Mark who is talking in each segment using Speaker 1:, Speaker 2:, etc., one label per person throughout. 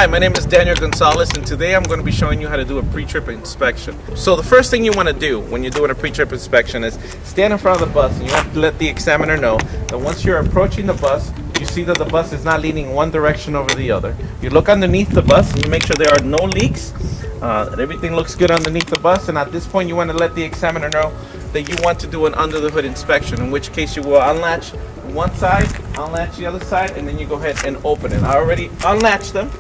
Speaker 1: Hi, my name is Daniel Gonzalez, and today I'm going to be showing you how to do a pre-trip inspection. So the first thing you want to do when you're doing a pre-trip inspection is stand in front of the bus, and you have to let the examiner know that once you're approaching the bus, you see that the bus is not leaning one direction over the other. You look underneath the bus and you make sure there are no leaks, that everything looks good underneath the bus, and at this point you want to let the examiner know that you want to do an under the hood inspection, in which case you will unlatch one side, unlatch the other side, and then you go ahead and open it. I already unlatched them,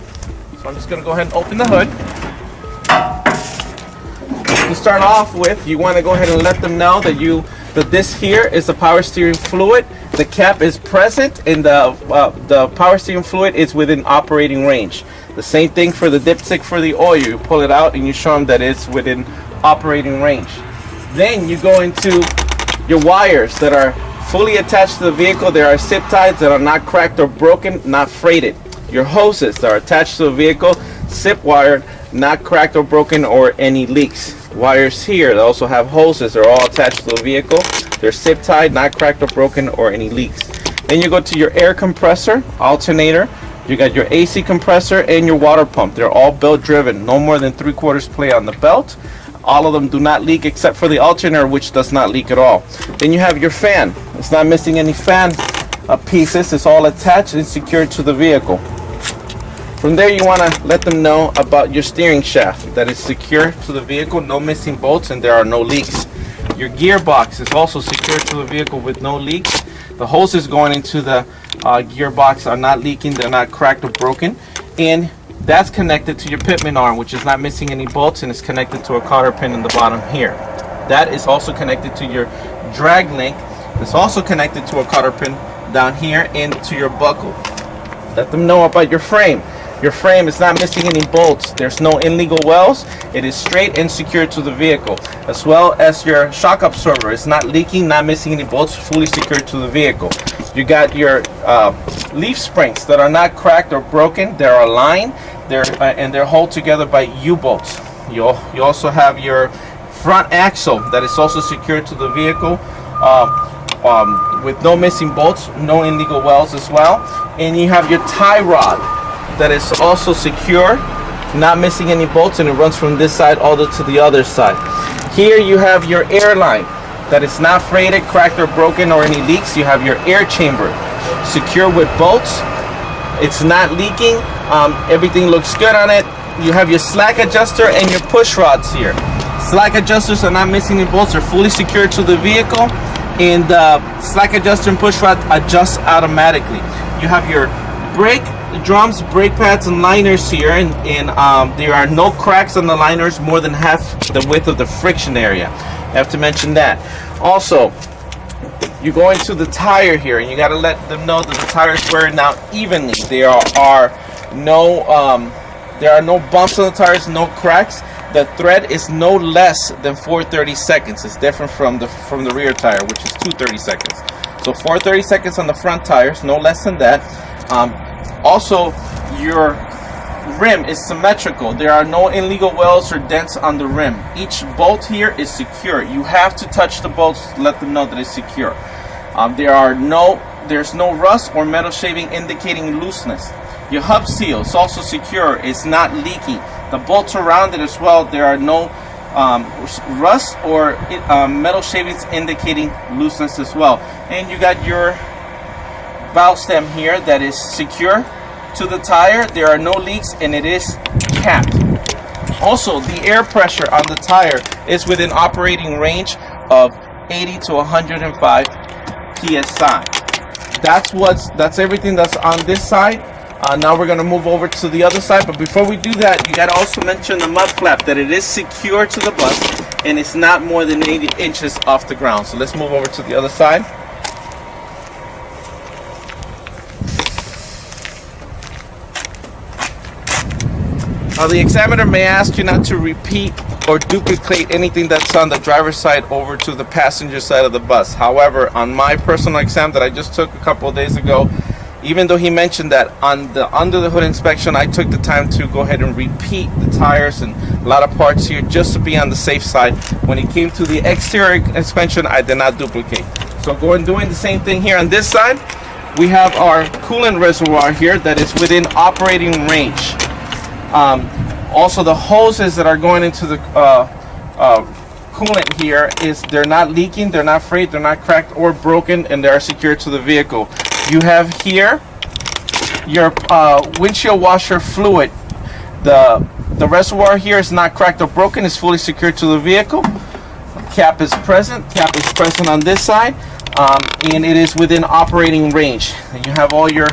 Speaker 1: so I'm just going to go ahead and open the hood. To start off with, you want to go ahead and let them know that this here is the power steering fluid. The cap is present, and the power steering fluid is within operating range. The same thing for the dipstick for the oil. You pull it out and you show them that it's within operating range. Then you go into your wires that are fully attached to the vehicle. There are zip ties that are not cracked or broken, not freighted. Your hoses that are attached to the vehicle, zip wired, not cracked or broken, or any leaks. Wires here that also have hoses are all attached to the vehicle. They're zip tied, not cracked or broken, or any leaks. Then you go to your air compressor, alternator. You got your AC compressor and your water pump. They're all belt driven, no more than 3/4 play on the belt. All of them do not leak except for the alternator, which does not leak at all. Then you have your fan. It's not missing any fan pieces. It's all attached and secured to the vehicle. From there, you want to let them know about your steering shaft, that is secure to the vehicle, no missing bolts, and there are no leaks. Your gearbox is also secured to the vehicle with no leaks. The hoses going into the gearbox are not leaking, they're not cracked or broken, and that's connected to your pitman arm, which is not missing any bolts, and is connected to a cotter pin in the bottom here. That is also connected to your drag link. It's also connected to a cotter pin down here and to your buckle. Let them know about your frame. Your frame is not missing any bolts. There's no illegal welds. It is straight and secure to the vehicle, as well as your shock absorber. It's not leaking, not missing any bolts, fully secured to the vehicle. You got your leaf springs that are not cracked or broken. They're aligned. And they're held together by U-bolts. You also have your front axle that is also secured to the vehicle with no missing bolts, no illegal welds as well. And you have your tie rod that is also secure, not missing any bolts, and it runs from this side all the way to the other side. Here you have your airline that is not freighted, cracked or broken, or any leaks. You have your air chamber secure with bolts. It's not leaking. Everything looks good on it. You have your slack adjuster and your push rods here. Slack adjusters are not missing any bolts. They're fully secured to the vehicle, and the slack adjuster and push rod adjust automatically. You have your brake drums, brake pads, and liners here, and there are no cracks on the liners more than half the width of the friction area. I have to mention that. Also, you go into the tire here, and you got to let them know that the tires wearing out evenly. There are no bumps on the tires, no cracks. The tread is no less than 430 seconds. It's different from the rear tire, which is 230 seconds. So 430 seconds on the front tires, no less than that. Also, your rim is symmetrical. There are no illegal welds or dents on the rim. Each bolt here is secure. You have to touch the bolts to let them know that it's secure. There's no rust or metal shaving indicating looseness. Your hub seal is also secure. It's not leaky. The bolts around it as well. There are no rust or metal shavings indicating looseness as well. And you got your valve stem here that is secure to the tire. There are no leaks, and it is capped. Also, the air pressure on the tire is within operating range of 80 to 105 psi. That's everything that's on this side. Now we're going to move over to the other side, but before we do that, you got to also mention the mud flap, that it is secure to the bus and it's not more than 80 inches off the ground. So let's move over to the other side. The examiner may ask you not to repeat or duplicate anything that's on the driver's side over to the passenger side of the bus. However, on my personal exam that I just took a couple of days ago, even though he mentioned that on the under the hood inspection, I took the time to go ahead and repeat the tires and a lot of parts here just to be on the safe side. When it came to the exterior inspection, I did not duplicate. So doing the same thing here on this side. We have our coolant reservoir here that is within operating range. Also, the hoses that are going into the coolant here they're not leaking, they're not frayed, they're not cracked or broken, and they are secured to the vehicle. You have here your windshield washer fluid. The reservoir here is not cracked or broken, it's fully secured to the vehicle. Cap is present on this side, and it is within operating range. And you have all your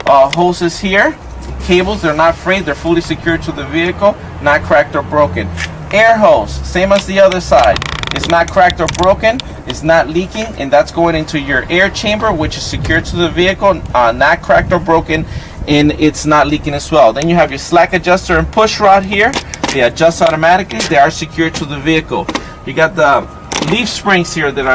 Speaker 1: hoses here, cables, they're not frayed, they're fully secured to the vehicle, not cracked or broken. Air hose, same as the other side. It's not cracked or broken, it's not leaking, and that's going into your air chamber, which is secured to the vehicle, not cracked or broken, and it's not leaking as well. Then you have your slack adjuster and push rod here. They adjust automatically, they are secured to the vehicle. You got the leaf springs here that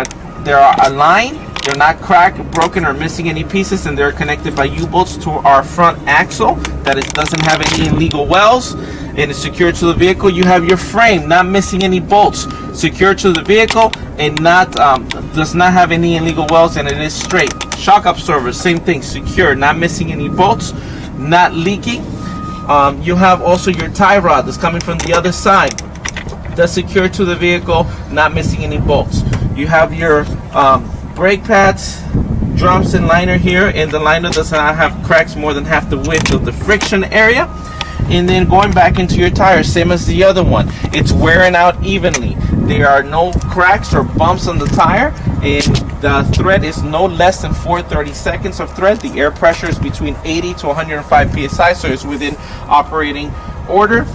Speaker 1: are aligned, they're not cracked, broken, or missing any pieces, and they're connected by U-bolts to our front axle that it doesn't have any illegal welds, and it's secured to the vehicle. You have your frame not missing any bolts, secured to the vehicle, and does not have any illegal welds, and it is straight. Shock absorber, same thing, secure, not missing any bolts, not leaking. You have also your tie rod that's coming from the other side, that's secured to the vehicle, not missing any bolts. You have your brake pads, drums, and liner here, and the liner does not have cracks more than half the width of the friction area. And then going back into your tires, same as the other one, it's wearing out evenly. There are no cracks or bumps on the tire, and the thread is no less than 4/32 of thread. The air pressure is between 80 to 105 psi, so it's within operating order.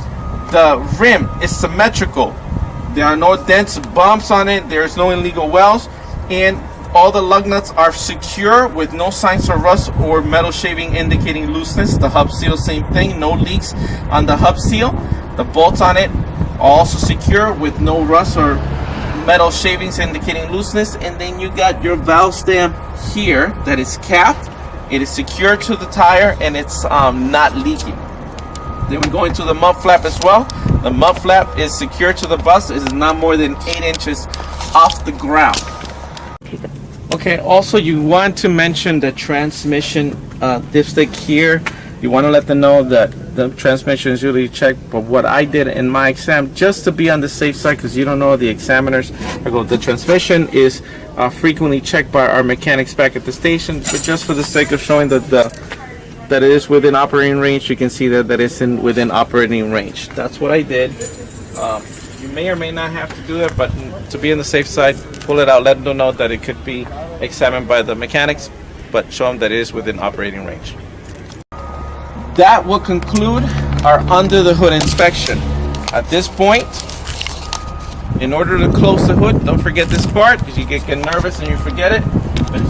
Speaker 1: The rim is symmetrical. There are no dents, bumps on it. There's no illegal welds, and all the lug nuts are secure with no signs of rust or metal shaving indicating looseness. The hub seal, same thing, no leaks on the hub seal. The bolts on it are also secure with no rust or metal shavings indicating looseness. And then you got your valve stem here that is capped. It is secure to the tire, and it's not leaking. Then we go into the mud flap as well. The mud flap is secure to the bus. It is not more than 8 inches off the ground. Okay, also you want to mention the transmission dipstick here. You want to let them know that the transmission is usually checked, but what I did in my exam, just to be on the safe side, because you don't know the examiners, the transmission is frequently checked by our mechanics back at the station, but just for the sake of showing that that it is within operating range, you can see that it's within operating range. That's what I did. You may or may not have to do it, but to be on the safe side, pull it out, let them know that it could be examined by the mechanics, but show them that it is within operating range. That will conclude our under the hood inspection. At this point, in order to close the hood, don't forget this part, because you get nervous and you forget it, but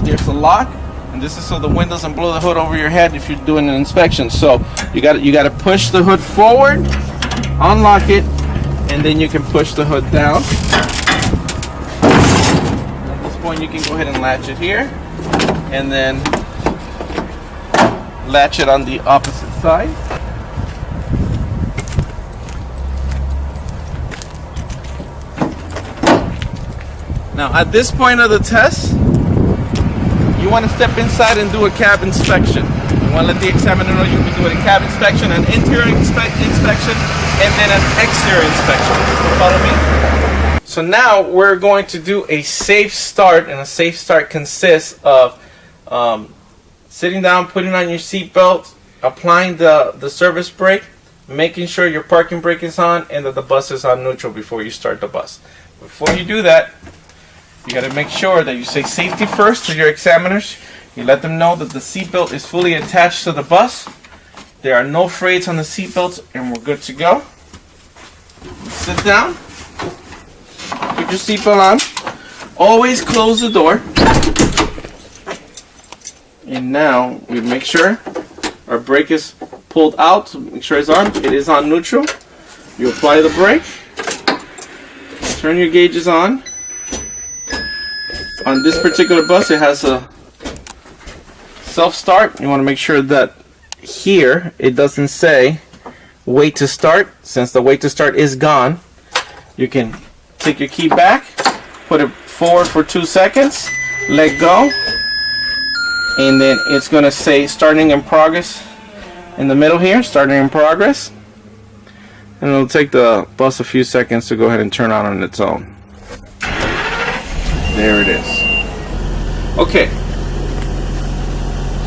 Speaker 1: there's a lock, and this is so the wind doesn't blow the hood over your head if you're doing an inspection. So you got to push the hood forward, unlock it, and then you can push the hood down. At this point, you can go ahead and latch it here, and then latch it on the opposite side. Now, at this point of the test, you want to step inside and do a cab inspection. You want to let the examiner know you'll be doing a cab inspection, an interior inspection, and then an exterior inspection. Follow me? So now we're going to do a safe start, and a safe start consists of sitting down, putting on your seatbelt, applying the service brake, making sure your parking brake is on, and that the bus is on neutral before you start the bus. Before you do that, you got to make sure that you say safety first to your examiners. You let them know that the seatbelt is fully attached to the bus. There are no frayeds on the seatbelts, and we're good to go. Sit down. Put your seatbelt on. Always close the door. And now we make sure our brake is pulled out. Make sure it's on. It is on neutral. You apply the brake. Turn your gauges on. On this particular bus, it has a self-start. You want to make sure that here it doesn't say wait to start. Since the wait to start is gone, you can take your key back, put it forward for 2 seconds, let go, and then it's going to say starting in progress in the middle here, starting in progress. And it'll take the bus a few seconds to go ahead and turn on its own. There it is. Okay.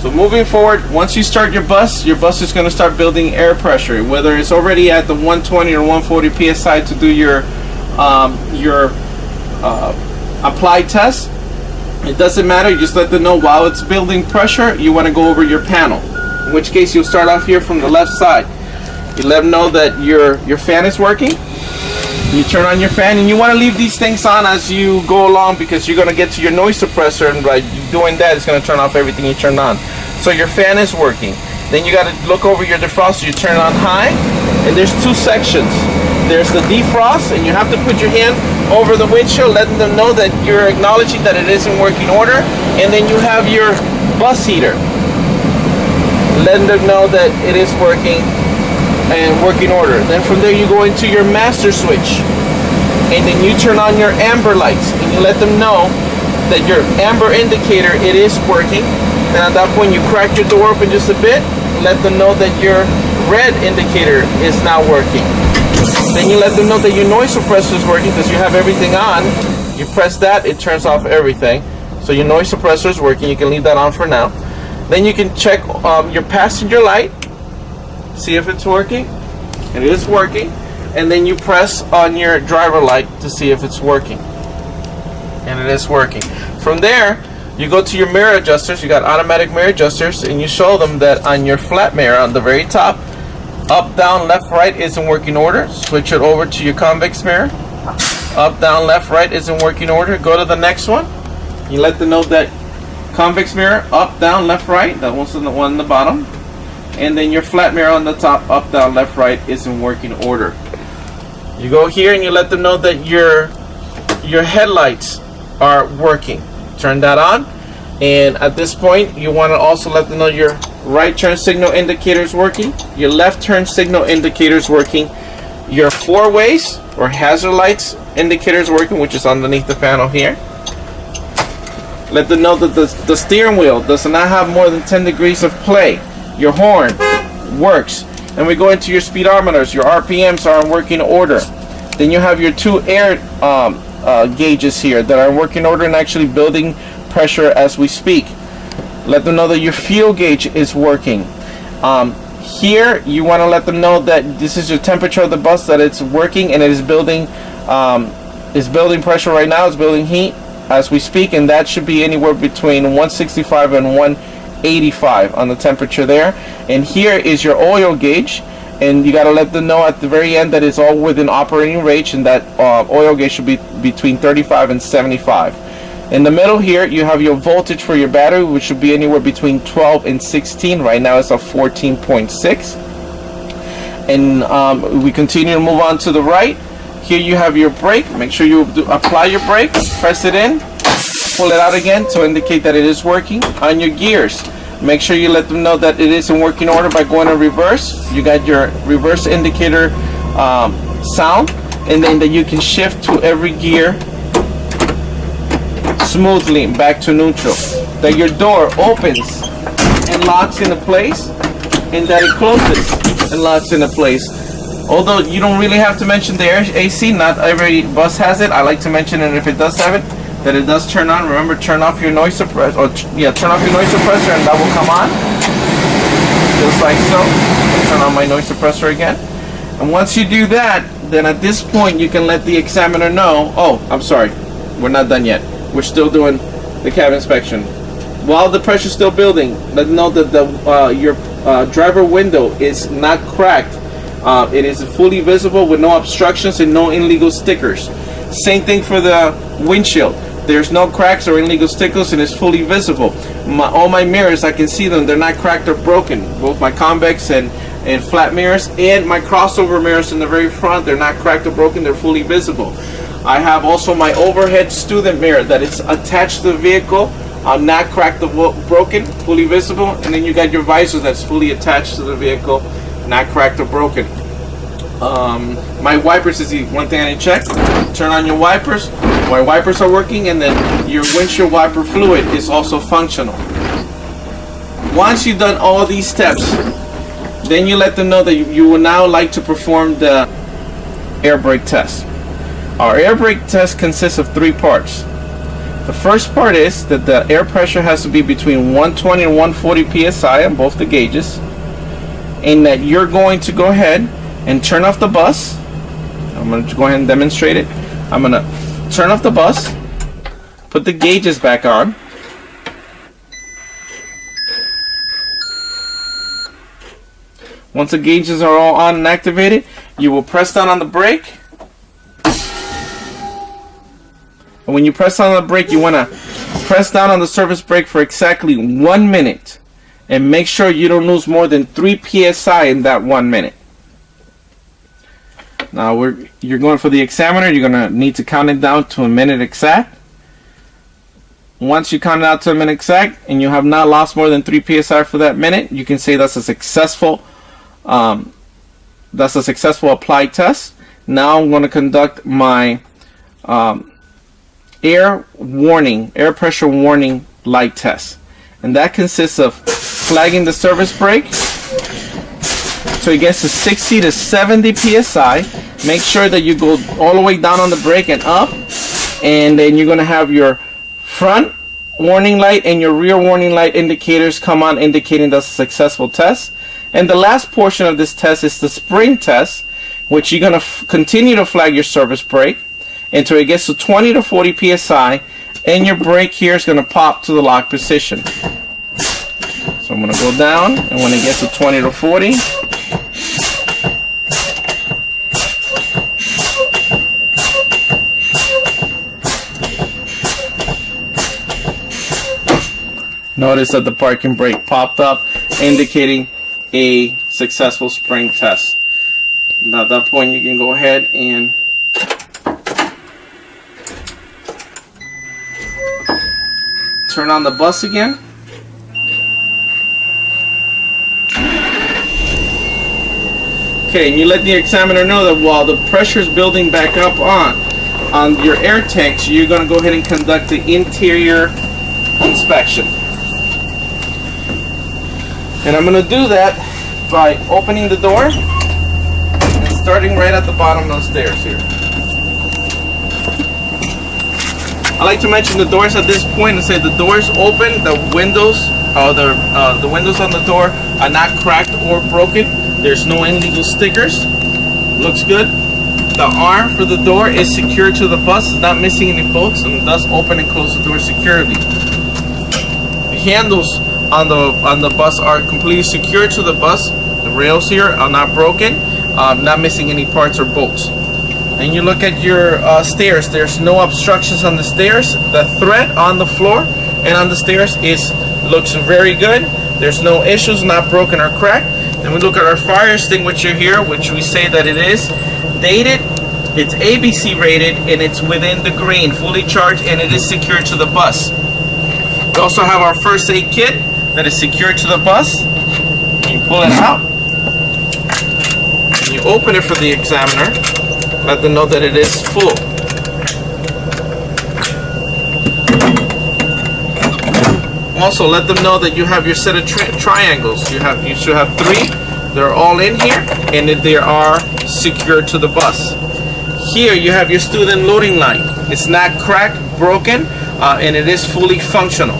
Speaker 1: So moving forward, once you start your bus is going to start building air pressure. Whether it's already at the 120 or 140 psi to do your applied test, it doesn't matter. You just let them know while it's building pressure, you want to go over your panel. In which case, you'll start off here from the left side. You let them know that your fan is working. You turn on your fan, and you want to leave these things on as you go along because you're going to get to your noise suppressor, and by doing that, it's going to turn off everything you turned on. So your fan is working. Then you got to look over your defroster. You turn it on high, and there's two sections. There's the defrost, and you have to put your hand over the windshield, letting them know that you're acknowledging that it is in working order. And then you have your bus heater, letting them know that it is working and working order. Then from there you go into your master switch, and then you turn on your amber lights, and you let them know that your amber indicator, it is working. And at that point you crack your door open just a bit, let them know that your red indicator is now working. Then you let them know that your noise suppressor is working because you have everything on. You press that, it turns off everything. So your noise suppressor is working. You can leave that on for now. Then you can check your passenger light, see if it's working, and it is working. And then you press on your driver light to see if it's working, and it is working. From there, you go to your mirror adjusters. You got automatic mirror adjusters, and you show them that on your flat mirror on the very top, up, down, left, right is in working order. Switch it over to your convex mirror. Up, down, left, right is in working order. Go to the next one. You let them know that convex mirror, up, down, left, right, that one's the one on the bottom. And then your flat mirror on the top, up, down, left, right is in working order. You go here and you let them know that your headlights are working. Turn that on. And at this point, you want to also let them know your right turn signal indicator is working, your left turn signal indicator is working, your four ways or hazard lights indicator is working, which is underneath the panel here. Let them know that the steering wheel does not have more than 10 degrees of play. Your horn works. And we go into your speedometers. Your RPMs are in working order. Then you have your two air gauges here that are in working order and actually building pressure as we speak. Let them know that your fuel gauge is working. Here you want to let them know that this is your temperature of the bus, that it's working and it is building pressure right now. It's building heat as we speak, and that should be anywhere between 165 and 185 on the temperature there. And here is your oil gauge, and you got to let them know at the very end that it's all within operating range, and that oil gauge should be between 35 and 75. In the middle here, you have your voltage for your battery, which should be anywhere between 12 and 16. Right now it's at 14.6. And we continue to move on to the right. Here you have your brake. Make sure you apply your brake, press it in, pull it out again to indicate that it is working. On your gears, make sure you let them know that it is in working order by going to reverse. You got your reverse indicator sound, and then that you can shift to every gear smoothly back to neutral. That your door opens and locks into place, and that it closes and locks into place. Although you don't really have to mention the AC, not every bus has it. I like to mention it if it does have it, that it does turn on. Remember, turn off your noise suppressor, turn off your noise suppressor, and that will come on, just like so. I'll turn on my noise suppressor again. And once you do that, then at this point you can let the examiner know, oh, I'm sorry, we're not done yet. We're still doing the cab inspection. While the pressure is still building, let them know that your driver window is not cracked. It is fully visible with no obstructions and no illegal stickers. Same thing for the windshield. There's no cracks or illegal stickers, and it's fully visible. All my mirrors, I can see them. They're not cracked or broken. Both my convex and flat mirrors, and my crossover mirrors in the very front, they're not cracked or broken. They're fully visible. I have also my overhead student mirror that is attached to the vehicle, not cracked or broken, fully visible. And then you got your visor that's fully attached to the vehicle, not cracked or broken. My wipers is the one thing I didn't check. Turn on your wipers. My wipers are working, and then your windshield wiper fluid is also functional. Once you've done all these steps, then you let them know that you would now like to perform the air brake test. Our air brake test consists of 3 parts. The first part is that the air pressure has to be between 120 and 140 psi on both the gauges, and that you're going to go ahead and turn off the bus. I'm going to go ahead and demonstrate it. I'm going to turn off the bus, put the gauges back on. Once the gauges are all on and activated, you will press down on the brake. And when you press down on the brake, you want to press down on the service brake for exactly 1 minute. And make sure you don't lose more than 3 psi in that 1 minute. Now you're going for the examiner. You're going to need to count it down to a minute exact. Once you count it out to a minute exact and you have not lost more than 3 psi for that minute, you can say that's a successful applied test. Now I'm going to conduct my air pressure warning light test, and that consists of flagging the service brake so it gets to 60 to 70 psi. Make sure that you go all the way down on the brake and up, and then you're going to have your front warning light and your rear warning light indicators come on, indicating that's a successful test. And the last portion of this test is the spring test, which you're going to continue to flag your service brake until it gets to 20 to 40 psi, and your brake here is going to pop to the lock position. So I'm going to go down, and when it gets to 20 to 40, notice that the parking brake popped up, indicating a successful spring test. Now at that point, you can go ahead and turn on the bus again. Okay, and you let the examiner know that while the pressure is building back up on your air tanks, you're going to go ahead and conduct the interior inspection. And I'm going to do that by opening the door and starting right at the bottom of the stairs here. I like to mention the doors at this point and say the doors open, the windows the windows on the door are not cracked or broken. There's no illegal stickers. Looks good. The arm for the door is secured to the bus. It's not missing any bolts and does open and close the door securely. The handles on the bus are completely secured to the bus. The rails here are not broken, not missing any parts or bolts. And you look at your stairs. There's no obstructions on the stairs. The thread on the floor and on the stairs looks very good. There's no issues, not broken or cracked. Then we look at our fire extinguisher here, which we say that it is dated, it's ABC rated, and it's within the green, fully charged, and it is secured to the bus. We also have our first aid kit that is secured to the bus. You pull it out, and you open it for the examiner. Let them know that it is full. Also, let them know that you have your set of triangles. You should have 3. They're all in here, and they are secured to the bus. Here you have your student loading line. It's not cracked, broken, and it is fully functional.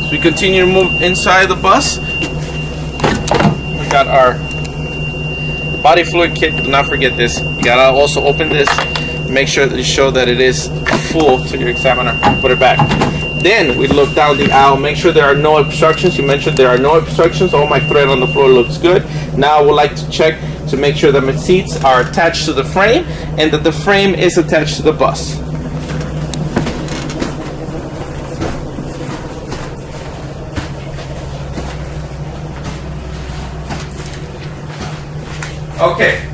Speaker 1: As we continue to move inside the bus, we got our body fluid kit. Do not forget this. You gotta also open this. Make sure that you show that it is full to your examiner. Put it back. Then we look down the aisle, make sure there are no obstructions. You mentioned there are no obstructions. All my thread on the floor looks good. Now I would like to check to make sure that my seats are attached to the frame and that the frame is attached to the bus. Okay.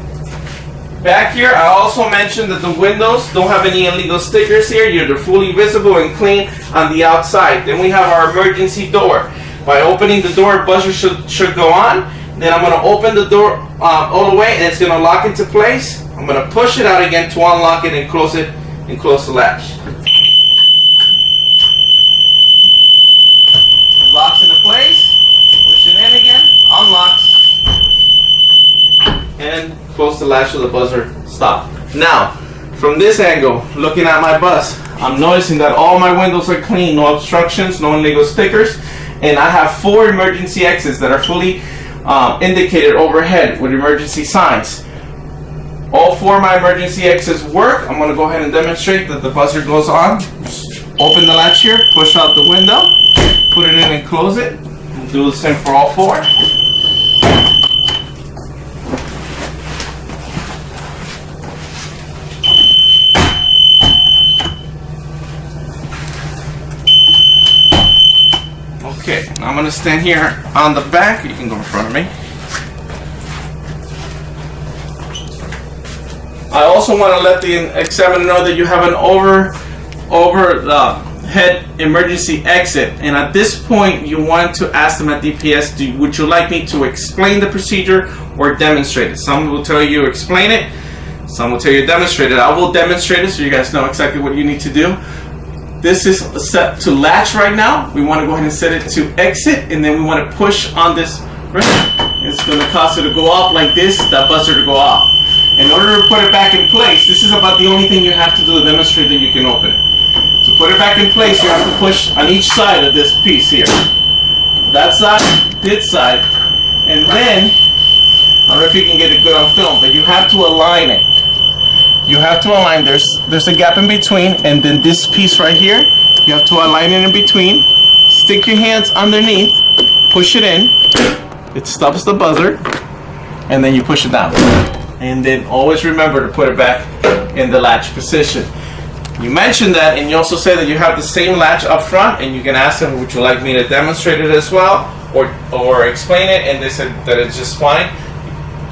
Speaker 1: Back here, I also mentioned that the windows don't have any illegal stickers here. They're fully visible and clean on the outside. Then we have our emergency door. By opening the door, buzzer should go on. Then I'm going to open the door all the way, and it's going to lock into place. I'm going to push it out again to unlock it and close the latch. It locks into place. Push it in again. Unlocks. and close the latch of the buzzer stop. Now, from this angle, looking at my bus, I'm noticing that all my windows are clean, no obstructions, no illegal stickers, and I have 4 emergency exits that are fully indicated overhead with emergency signs. All 4 of my emergency exits work. I'm going to go ahead and demonstrate that the buzzer goes on. Just open the latch here, push out the window, put it in and close it. We'll do the same for all 4. Okay, now I'm going to stand here on the back. You can go in front of me. I also want to let the examiner know that you have an overhead emergency exit, and at this point you want to ask them at DPS, would you like me to explain the procedure or demonstrate it? Some will tell you explain it, some will tell you demonstrate it. I will demonstrate it so you guys know exactly what you need to do. This is set to latch right now. We want to go ahead and set it to exit, and then we want to push on this. It's going to cause it to go off like this, that buzzer to go off. In order to put it back in place, this is about the only thing you have to do to demonstrate that you can open it. To put it back in place, you have to push on each side of this piece here. That side, this side, and then, I don't know if you can get it good on film, but you have to align it. You have to align, there's a gap in between, and then this piece right here, you have to align it in between, stick your hands underneath, push it in, it stops the buzzer, and then you push it down. And then always remember to put it back in the latch position. You mentioned that, and you also say that you have the same latch up front, and you can ask them, would you like me to demonstrate it as well, or explain it, and they said that it's just fine.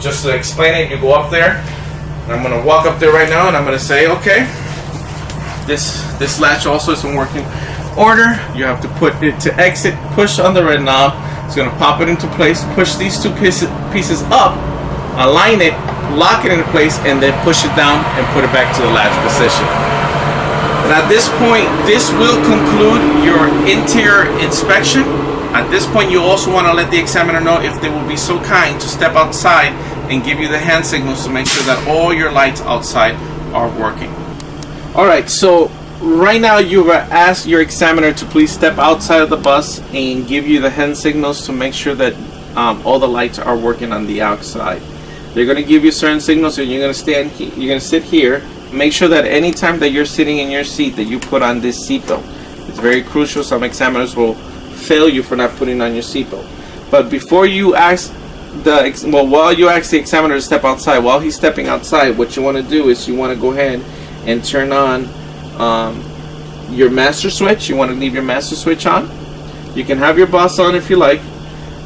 Speaker 1: Just to explain it, you go up there, and I'm going to walk up there right now, and I'm going to say, okay, this latch also is in working order. You have to put it to exit, push on the red knob, it's going to pop it into place, push these 2 pieces up, align it, lock it into place, and then push it down and put it back to the latch position. And at this point, this will conclude your interior inspection. At this point, you also want to let the examiner know if they will be so kind to step outside and give you the hand signals to make sure that all your lights outside are working. Alright, so right now you've asked your examiner to please step outside of the bus and give you the hand signals to make sure that all the lights are working on the outside. They're going to give you certain signals, and you're going to you're going to sit here. Make sure that anytime that you're sitting in your seat that you put on this seatbelt. It's very crucial. Some examiners will fail you for not putting on your seatbelt. But before you ask while you ask the examiner to step outside, while he's stepping outside, what you want to do is you want to go ahead and turn on your master switch. You want to leave your master switch on. You can have your bus on if you like,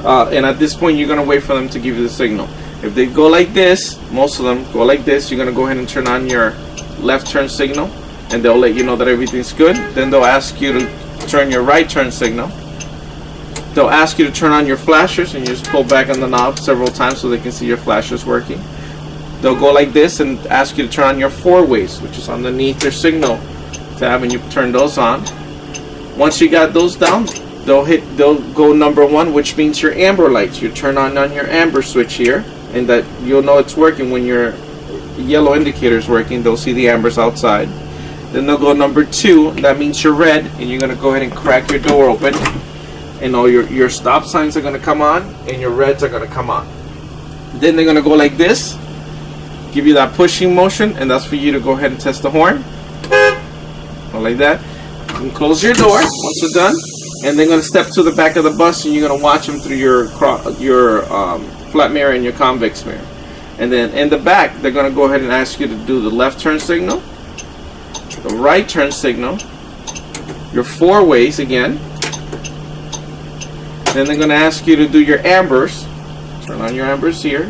Speaker 1: and at this point you're going to wait for them to give you the signal. If they go like this, most of them go like this, you're going to go ahead and turn on your left turn signal, and they'll let you know that everything's good. Then they'll ask you to turn your right turn signal. They'll ask you to turn on your flashers, and you just pull back on the knob several times so they can see your flashers working. They'll go like this and ask you to turn on your 4-ways, which is underneath your signal tab, and you turn those on. Once you got those down, they'll go number 1, which means your amber lights. You turn on your amber switch here, and that you'll know it's working when your yellow indicator is working. They'll see the ambers outside. Then they'll go number 2, that means you're red, and you're going to go ahead and crack your door open, and all your stop signs are going to come on, and your reds are going to come on. Then they're going to go like this, give you that pushing motion, and that's for you to go ahead and test the horn. Go like that. You can close your door once you're done, and they're going to step to the back of the bus, and you're going to watch them through your flat mirror and your convex mirror. And then in the back, they're going to go ahead and ask you to do the left turn signal, the right turn signal, your 4-ways again. Then they're going to ask you to do your ambers. Turn on your ambers here.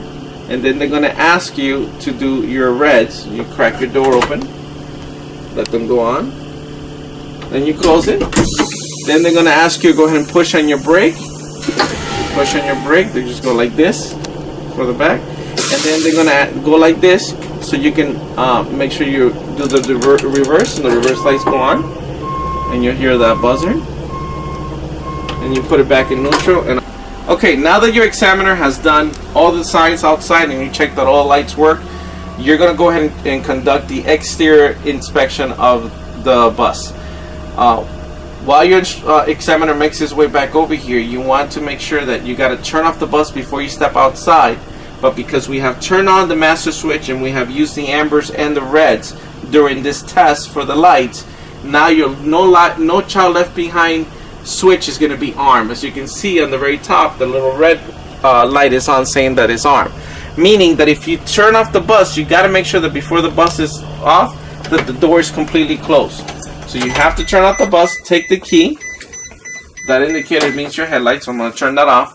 Speaker 1: And then they're going to ask you to do your reds. You crack your door open, let them go on, then you close it. Then they're going to ask you to go ahead and push on your brake. Push on your brake. They just go like this for the back. And then they're going to go like this, so you can make sure you do the reverse, and the reverse lights go on, and you'll hear that buzzer. And you put it back in neutral. And Okay, now that your examiner has done all the signs outside and you check that all the lights work, you're going to go ahead and conduct the exterior inspection of the bus. While your examiner makes his way back over here, you want to make sure that you got to turn off the bus before you step outside. But because we have turned on the master switch and we have used the ambers and the reds during this test for the lights, now your no child left behind switch is going to be armed. As you can see on the very top, the little red light is on saying that it's armed. Meaning that if you turn off the bus, you got to make sure that before the bus is off, that the door is completely closed. So you have to turn off the bus, take the key. That indicator means your headlights, so I'm going to turn that off.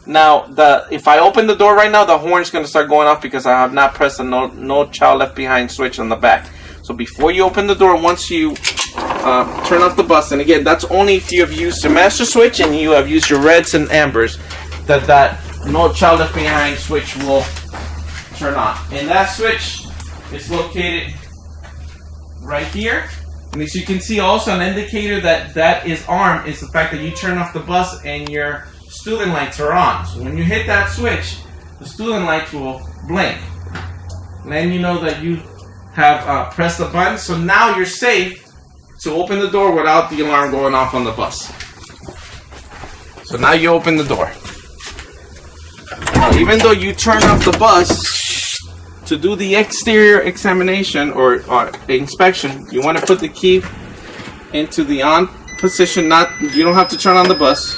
Speaker 1: Now, if I open the door right now, the horn is going to start going off because I have not pressed the no child left behind switch on the back. So before you open the door, once you turn off the bus, and again, that's only if you have used the master switch and you have used your reds and ambers, that no child left behind switch will turn on. And that switch is located right here. And as you can see, also an indicator that is armed is the fact that you turn off the bus and your student lights are on. So when you hit that switch, the student lights will blink. And then you know that you have pressed the button. So now you're safe to open the door without the alarm going off on the bus. So now you open the door. Now, even though you turn off the bus, to do the exterior examination or inspection, you want to put the key into the on position. You don't have to turn on the bus.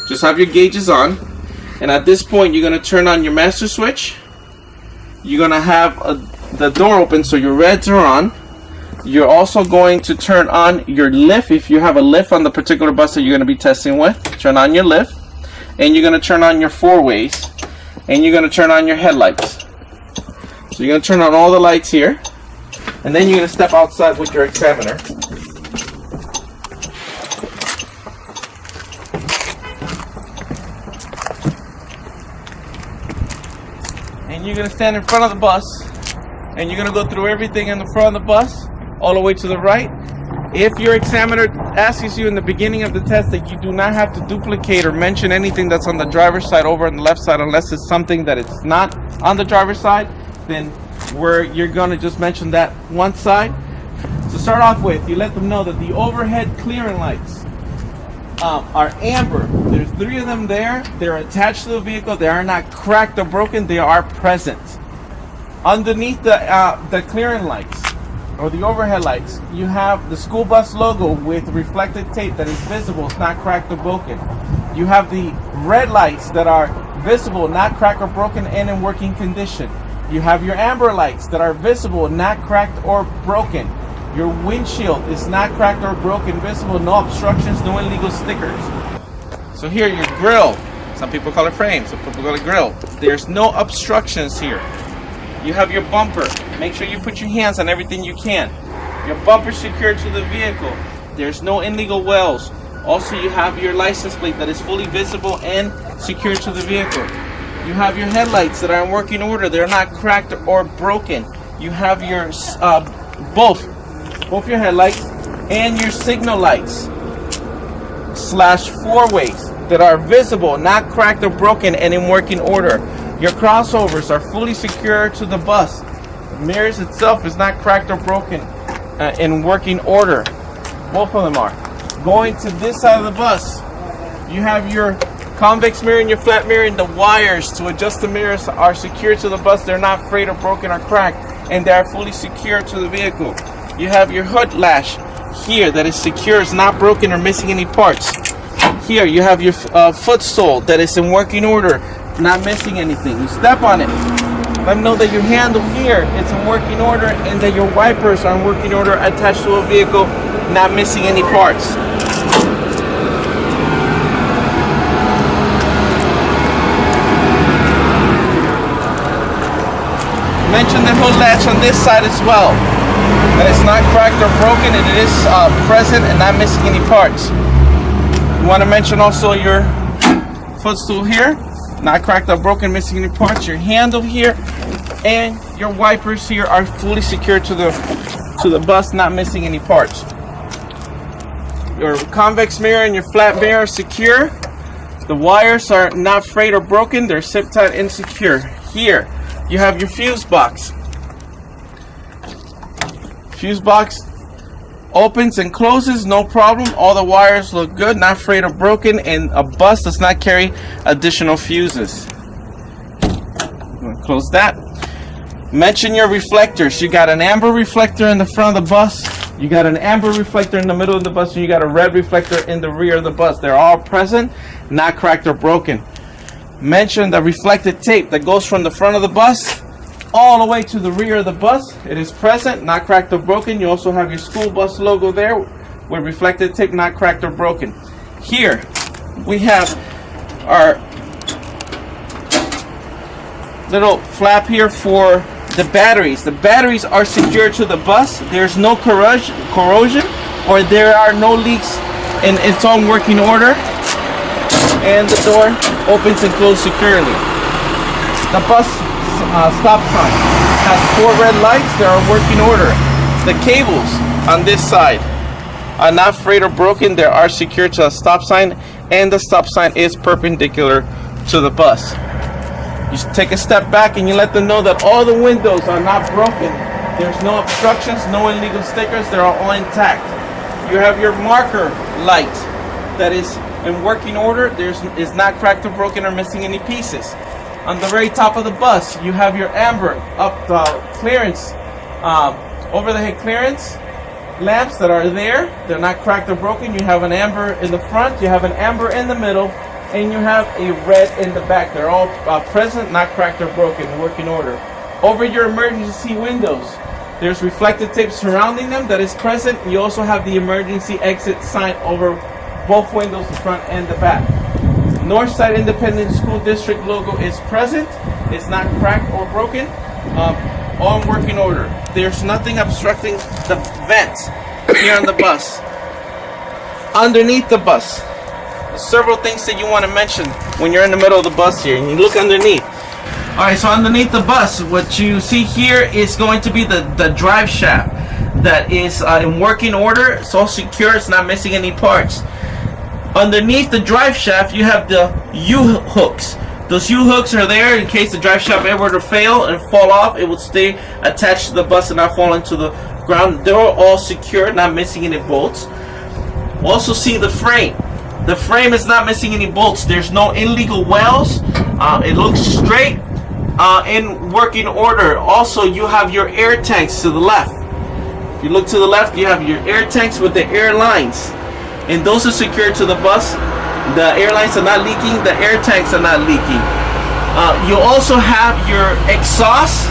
Speaker 1: Just have your gauges on. And at this point, you're going to turn on your master switch. You're going to have the door open so your reds are on. You're also going to turn on your lift. If you have a lift on the particular bus that you're going to be testing with, turn on your lift. And you're going to turn on your four-ways. And you're going to turn on your headlights. So you're going to turn on all the lights here, and then you're going to step outside with your examiner. And you're going to stand in front of the bus, and you're going to go through everything in the front of the bus, all the way to the right. If your examiner asks you in the beginning of the test that you do not have to duplicate or mention anything that's on the driver's side over on the left side, unless it's something that it's not on the driver's side, then where you're going to just mention that one side. To start off with, you let them know that the overhead clearing lights are amber. There's 3 of them there. They're attached to the vehicle. They are not cracked or broken. They are present. Underneath the clearing lights or the overhead lights, you have the school bus logo with reflected tape that is visible. It's not cracked or broken. You have the red lights that are visible, not cracked or broken, and in working condition. You have your amber lights that are visible, not cracked or broken. Your windshield is not cracked or broken, visible, no obstructions, no illegal stickers. So here, your grill. Some people call it frame, some people call it grill. There's no obstructions here. You have your bumper. Make sure you put your hands on everything you can. Your bumper secured to the vehicle. There's no illegal wells. Also, you have your license plate that is fully visible and secured to the vehicle. You have your headlights that are in working order. They're not cracked or broken. You have your both your headlights and your signal lights / four-ways that are visible, not cracked or broken, and in working order. Your crossovers are fully secure to the bus. The mirrors itself is not cracked or broken, in working order. Both of them are. Going to this side of the bus, you have your convex mirror and your flat mirror, and the wires to adjust the mirrors are secure to the bus. They're not frayed or broken or cracked, and they are fully secure to the vehicle. You have your hood latch here that is secure, it's not broken or missing any parts. Here you have your footstool that is in working order, not missing anything. You step on it, let them know that your handle here is in working order and that your wipers are in working order attached to a vehicle, not missing any parts. Mention the hood latch on this side as well. That it's not cracked or broken, and it is present and not missing any parts. You want to mention also your footstool here, not cracked or broken, missing any parts. Your handle here and your wipers here are fully secured to the bus, not missing any parts. Your convex mirror and your flat mirror are secure The wires are not frayed or broken. They're zip tied and secure. Here, you have your fuse box. Fuse box opens and closes, no problem. All the wires look good, not frayed or broken, and a bus does not carry additional fuses. Close that. Mention your reflectors. You got an amber reflector in the front of the bus. You got an amber reflector in the middle of the bus, and you got a red reflector in the rear of the bus. They're all present, not cracked or broken. Mention the reflected tape that goes from the front of the bus all the way to the rear of the bus. It is present, not cracked or broken. You also have your school bus logo there with reflected tape, not cracked or broken. Here we have our little flap here for the batteries. The batteries are secured to the bus. There's no corrosion or there are no leaks, in its own working order. And the door opens and closes securely. The bus stop sign has 4 red lights. They are working order. The cables on this side are not frayed or broken. They are secured to a stop sign, and the stop sign is perpendicular to the bus. You take a step back and you let them know that all the windows are not broken. There's no obstructions, no illegal stickers. They're all intact. You have your marker light that is in working order. Is not cracked or broken or missing any pieces. On the very top of the bus, you have your amber up the clearance, over the head clearance lamps that are there. They're not cracked or broken. You have an amber in the front, you have an amber in the middle, and you have a red in the back. They're all present, not cracked or broken, working order. Over your emergency windows, there's reflective tape surrounding them that is present. You also have the emergency exit sign over both windows, the front and the back. Northside Independent School District logo is present. It's not cracked or broken. All in working order. There's nothing obstructing the vents here on the bus. Underneath the bus, several things that you want to mention when you're in the middle of the bus here, and you look underneath. Alright, so underneath the bus, what you see here is going to be the drive shaft that is in working order. It's all secure, it's not missing any parts. Underneath the drive shaft, you have the U-hooks. Those U-hooks are there in case the drive shaft ever were to fail and fall off. It would stay attached to the bus and not fall into the ground. They're all secure, not missing any bolts. Also see the frame. The frame is not missing any bolts. There's no illegal welds. It looks straight, in working order. Also, you have your air tanks to the left. If you look to the left, you have your air tanks with the air lines, and those are secured to the bus. The airlines are not leaking. The air tanks are not leaking. You also have your exhaust.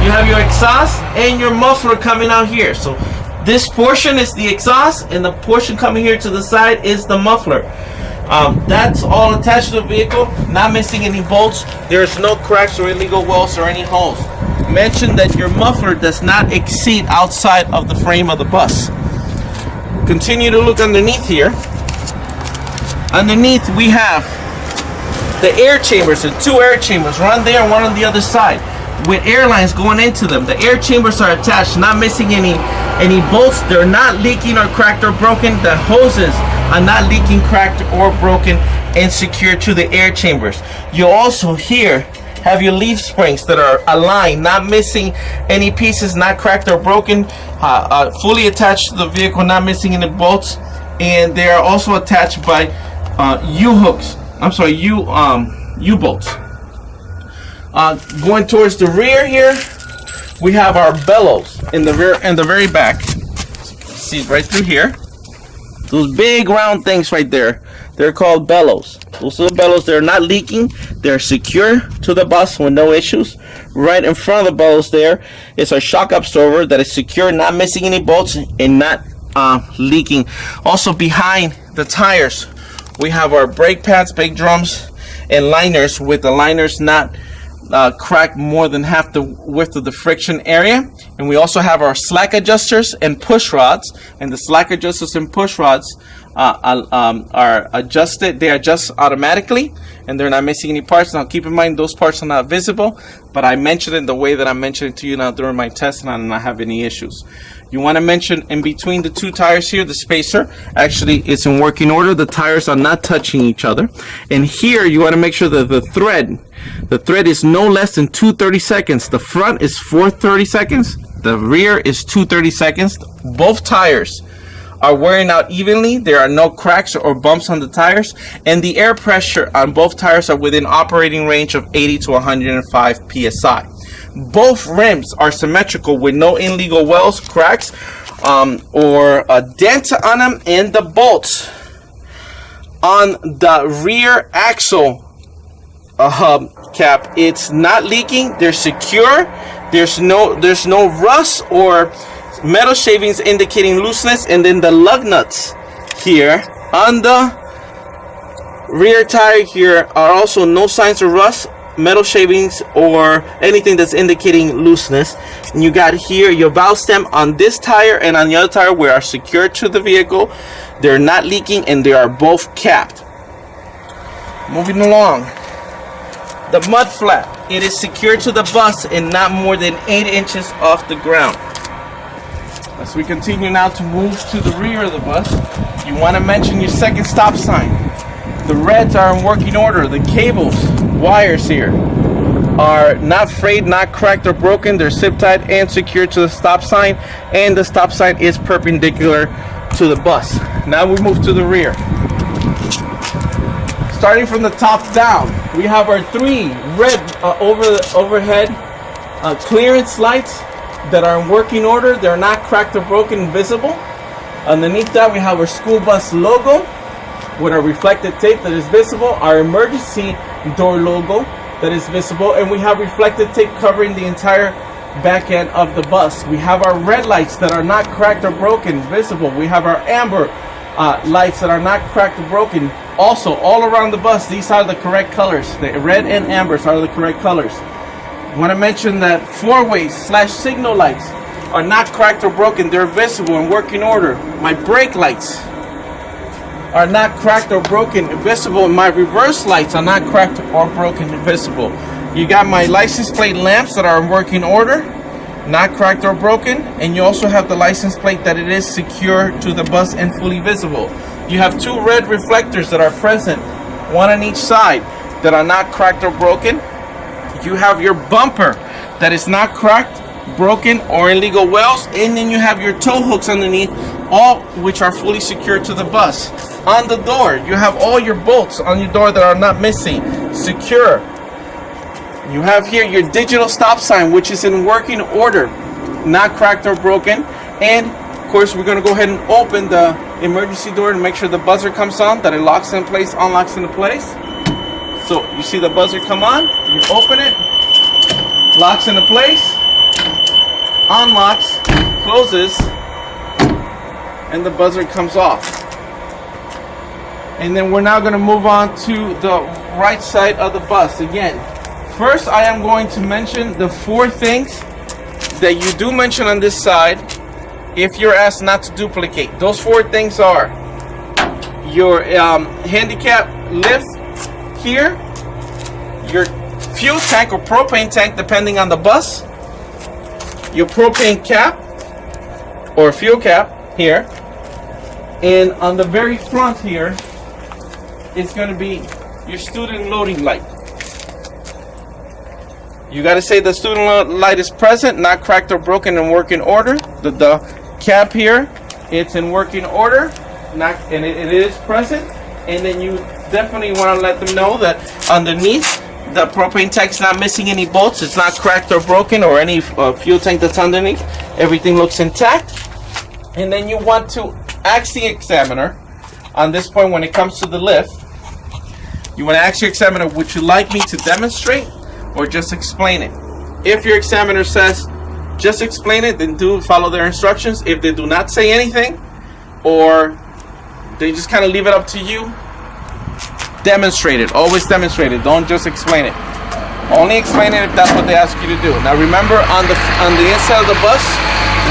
Speaker 1: You have your exhaust and your muffler coming out here. So this portion is the exhaust, and the portion coming here to the side is the muffler. That's all attached to the vehicle, not missing any bolts. There's no cracks or illegal welds or any holes. Mention that your muffler does not exceed outside of the frame of the bus. Continue to look underneath here. Underneath we have the air chambers, the 2 air chambers, one there and one on the other side, with airlines going into them. The air chambers are attached, not missing any bolts. They're not leaking or cracked or broken. The hoses are not leaking, cracked or broken, and secured to the air chambers. You also here have your leaf springs that are aligned, not missing any pieces, not cracked or broken, fully attached to the vehicle, not missing any bolts, and they are also attached by U-hooks. I'm sorry, U-bolts. Going towards the rear here, we have our bellows in the rear and the very back. See right through here. Those big round things right there, they're called bellows. Those are the bellows. They're not leaking. They're secure to the bus with no issues. Right in front of the bellows there is our shock absorber that is secure, not missing any bolts and not leaking. Also behind the tires, we have our brake pads, brake drums, and liners, with the liners not cracked more than half the width of the friction area. And we also have our slack adjusters and push rods, and the slack adjusters and push rods are adjusted. They adjust automatically, and they're not missing any parts. Now, keep in mind, those parts are not visible, but I mentioned it the way that I'm mentioning to you now during my test, and I do not have any issues. You want to mention in between the two tires here, the spacer actually is in working order. The tires are not touching each other. And here, you want to make sure that the thread is no less than 230 seconds. The front is 430 seconds. The rear is 230 seconds. Both tires are wearing out evenly. There are no cracks or bumps on the tires, and the air pressure on both tires are within operating range of 80 to 105 psi. Both rims are symmetrical with no illegal wells, cracks, or a dent on them. And the bolts on the rear axle cap, it's not leaking. They're secure. There's no rust or metal shavings indicating looseness. And then the lug nuts here on the rear tire here are also no signs of rust, metal shavings, or anything that's indicating looseness. And you got here your valve stem on this tire and on the other tire, we are secured to the vehicle. They're not leaking, and they are both capped. Moving along, the mud flap, it is secured to the bus and not more than 8 inches off the ground. As we continue now to move to the rear of the bus, you want to mention your second stop sign. The reds are in working order. The cables, wires here, are not frayed, not cracked or broken. They're zip tied and secured to the stop sign, and the stop sign is perpendicular to the bus. Now we move to the rear. Starting from the top down, we have our 3 red overhead clearance lights that are in working order. They're not cracked or broken and visible. Underneath that, we have our school bus logo with our reflective tape that is visible, our emergency door logo that is visible, and we have reflective tape covering the entire back end of the bus. We have our red lights that are not cracked or broken, visible. We have our amber lights that are not cracked or broken. Also, all around the bus, these are the correct colors. The red and ambers are the correct colors. I want to mention that 4-way / signal lights are not cracked or broken. They're visible in working order. My brake lights are not cracked or broken and visible. My reverse lights are not cracked or broken and visible. You got my license plate lamps that are in working order, not cracked or broken, and you also have the license plate that it is secure to the bus and fully visible. You have 2 red reflectors that are present, one on each side, that are not cracked or broken. You have your bumper that is not cracked, broken, or illegal wells, and then you have your tow hooks underneath, all which are fully secured to the bus. On the door, you have all your bolts on your door that are not missing, secure. You have here your digital stop sign, which is in working order, not cracked or broken. And of course, we're going to go ahead and open the emergency door to make sure the buzzer comes on, that it locks in place, unlocks into place. So you see the buzzer come on, you open it, locks into place, unlocks, closes, and the buzzer comes off. And then we're now going to move on to the right side of the bus. Again, first I am going to mention the 4 things that you do mention on this side if you're asked not to duplicate. Those 4 things are your handicap lift here, your fuel tank or propane tank depending on the bus, your propane cap or fuel cap here, and on the very front here is going to be your student loading light. You got to say the student light is present, not cracked or broken, in working order. The cap here, it's in working order, and it is present. And then you definitely want to let them know that underneath the propane tank's not missing any bolts. It's not cracked or broken, or any fuel tank that's underneath. Everything looks intact. And then you want to ask the examiner on this point when it comes to the lift. You want to ask your examiner, would you like me to demonstrate or just explain it? If your examiner says just explain it, then do follow their instructions. If they do not say anything, or they just kind of leave it up to you, demonstrate it. Always demonstrate it. Don't just explain it. Only explain it if that's what they ask you to do. Now remember, on the inside of the bus,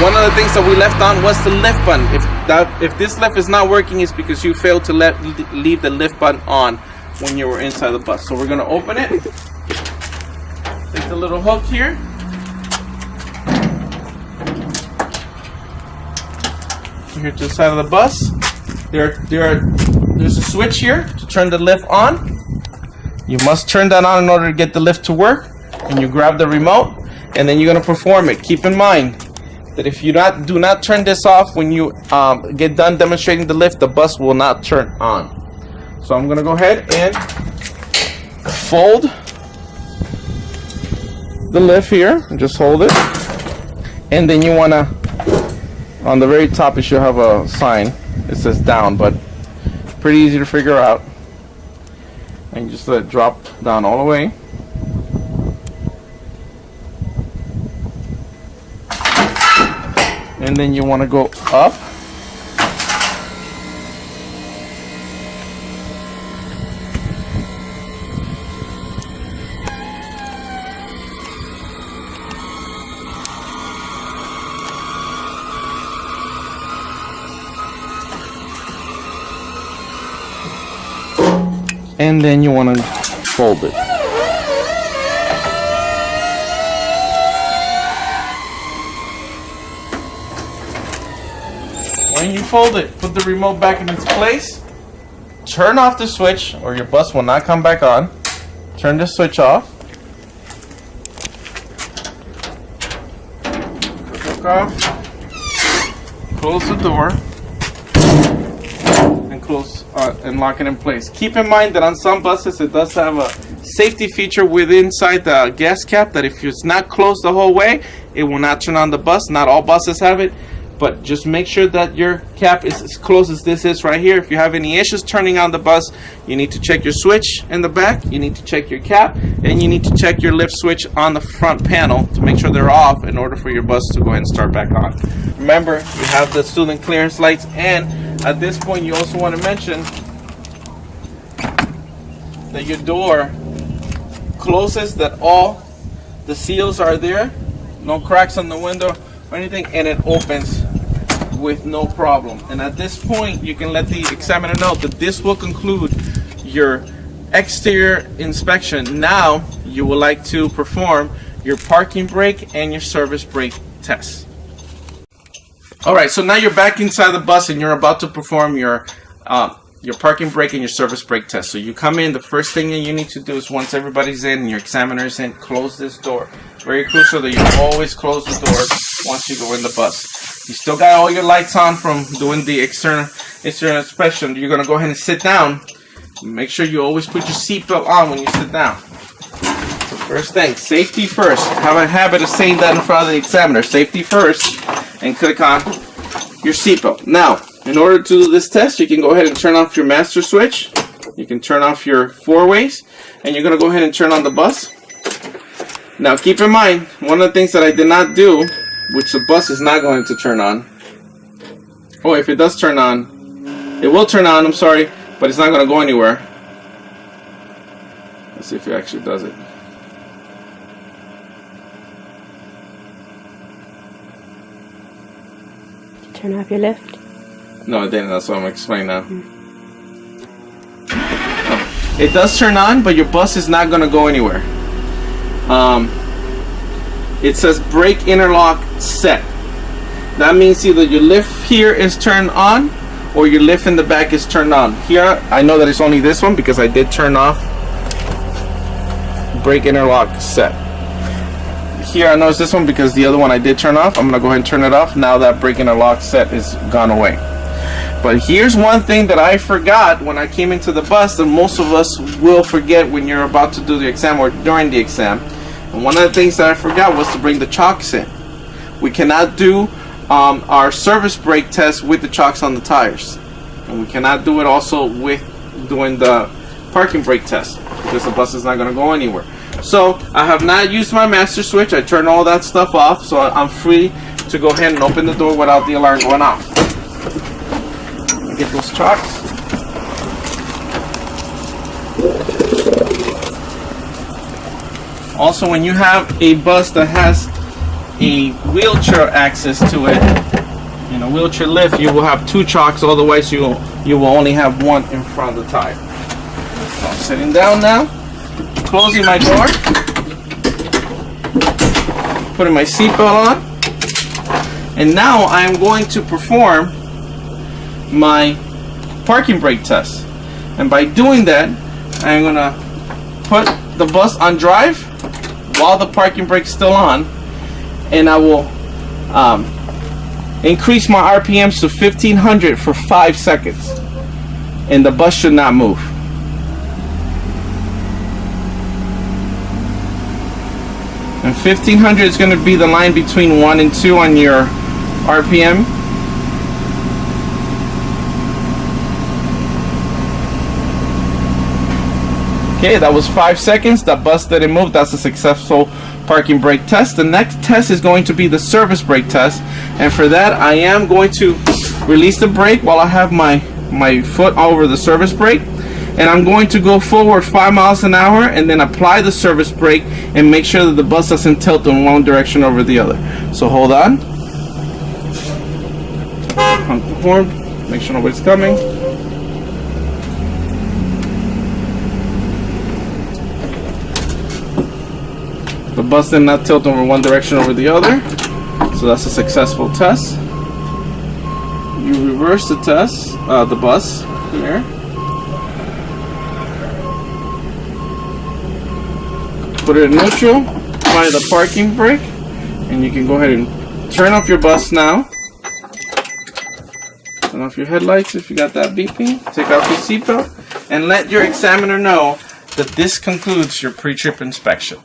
Speaker 1: one of the things that we left on was the lift button. If this lift is not working, it's because you failed to leave the lift button on when you were inside the bus. So we're gonna open it. Take the little hook here. Here to the side of the bus. There's a switch here to turn the lift on. You must turn that on in order to get the lift to work. And you grab the remote, and then you're gonna perform it. Keep in mind that if you do not turn this off when you get done demonstrating the lift, the bus will not turn on. So I'm gonna go ahead and fold the lift here and just hold it. And then you wanna, on the very top, it should have a sign. It says down, but pretty easy to figure out. And you just let it drop down all the way. And then you want to go up. And then you want to fold it. When you fold it, put the remote back in its place. Turn off the switch or your bus will not come back on. Turn the switch off. Hook off. Close the door. And close and lock it in place. Keep in mind that on some buses it does have a safety feature inside the gas cap that if it's not closed the whole way, it will not turn on the bus. Not all buses have it. But just make sure that your cap is as close as this is right here. If you have any issues turning on the bus, you need to check your switch in the back, you need to check your cap, and you need to check your lift switch on the front panel to make sure they're off in order for your bus to go ahead and start back on. Remember, you have the student clearance lights, and at this point you also want to mention that your door closes, that all the seals are there, no cracks on the window or anything, and it opens with no problem. And at this point you can let the examiner know that this will conclude your exterior inspection. Now you would like to perform your parking brake and your service brake tests. Alright, so now you're back inside the bus and you're about to perform your parking brake and your service brake test. So you come in, the first thing that you need to do is once everybody's in and your examiner is in, close this door. Very crucial that you always close the door once you go in the bus. You still got all your lights on from doing the external inspection. You're going to go ahead and sit down. Make sure you always put your seatbelt on when you sit down. So first thing, safety first. Have a habit of saying that in front of the examiner. Safety first, and click on your seatbelt. Now, in order to do this test, you can go ahead and turn off your master switch. You can turn off your four-ways, and you're going to go ahead and turn on the bus. Now keep in mind, one of the things that I did not do, which the bus is not going to turn on. Oh, if it does turn on, it will turn on, I'm sorry, but it's not going to go anywhere. Let's see if it actually does it.
Speaker 2: Turn off your lift?
Speaker 1: No, it didn't. That's what I'm explaining now. Oh, it does turn on, but your bus is not going to go anywhere. It says brake interlock set. That means either your lift here is turned on or your lift in the back is turned on. Here, I know that it's only this one because I did turn off brake interlock set. Here, I know it's this one because the other one I did turn off. I'm going to go ahead and turn it off. Now that brake interlock set is gone away. But here's one thing that I forgot when I came into the bus that most of us will forget when you're about to do the exam or during the exam. And one of the things that I forgot was to bring the chocks in. We cannot do our service brake test with the chocks on the tires. And we cannot do it also with doing the parking brake test because the bus is not going to go anywhere. So I have not used my master switch. I turned all that stuff off, so I'm free to go ahead and open the door without the alarm going off. Get those chocks. Also, when you have a bus that has a wheelchair access to it, in a wheelchair lift, you will have 2 chocks, otherwise you will only have 1 in front of the tire. So I'm sitting down now, closing my door, putting my seatbelt on, and now I'm going to perform my parking brake test. And by doing that, I'm gonna put the bus on drive while the parking brake's still on, and I will increase my RPMs to 1500 for 5 seconds, and the bus should not move. And 1500 is going to be the line between 1 and 2 on your RPM. Okay, that was 5 seconds. The bus didn't move. That's a successful parking brake test. The next test is going to be the service brake test, and for that I am going to release the brake while I have my foot over the service brake, and I'm going to go forward 5 miles an hour and then apply the service brake and make sure that the bus doesn't tilt in one direction over the other. So hold on, honk the horn, make sure nobody's coming. The bus did not tilt over one direction over the other, so that's a successful test. You reverse the test, the bus here. Put it in neutral, apply the parking brake, and you can go ahead and turn off your bus now. Turn off your headlights if you got that beeping. Take off your seatbelt, and let your examiner know that this concludes your pre-trip inspection.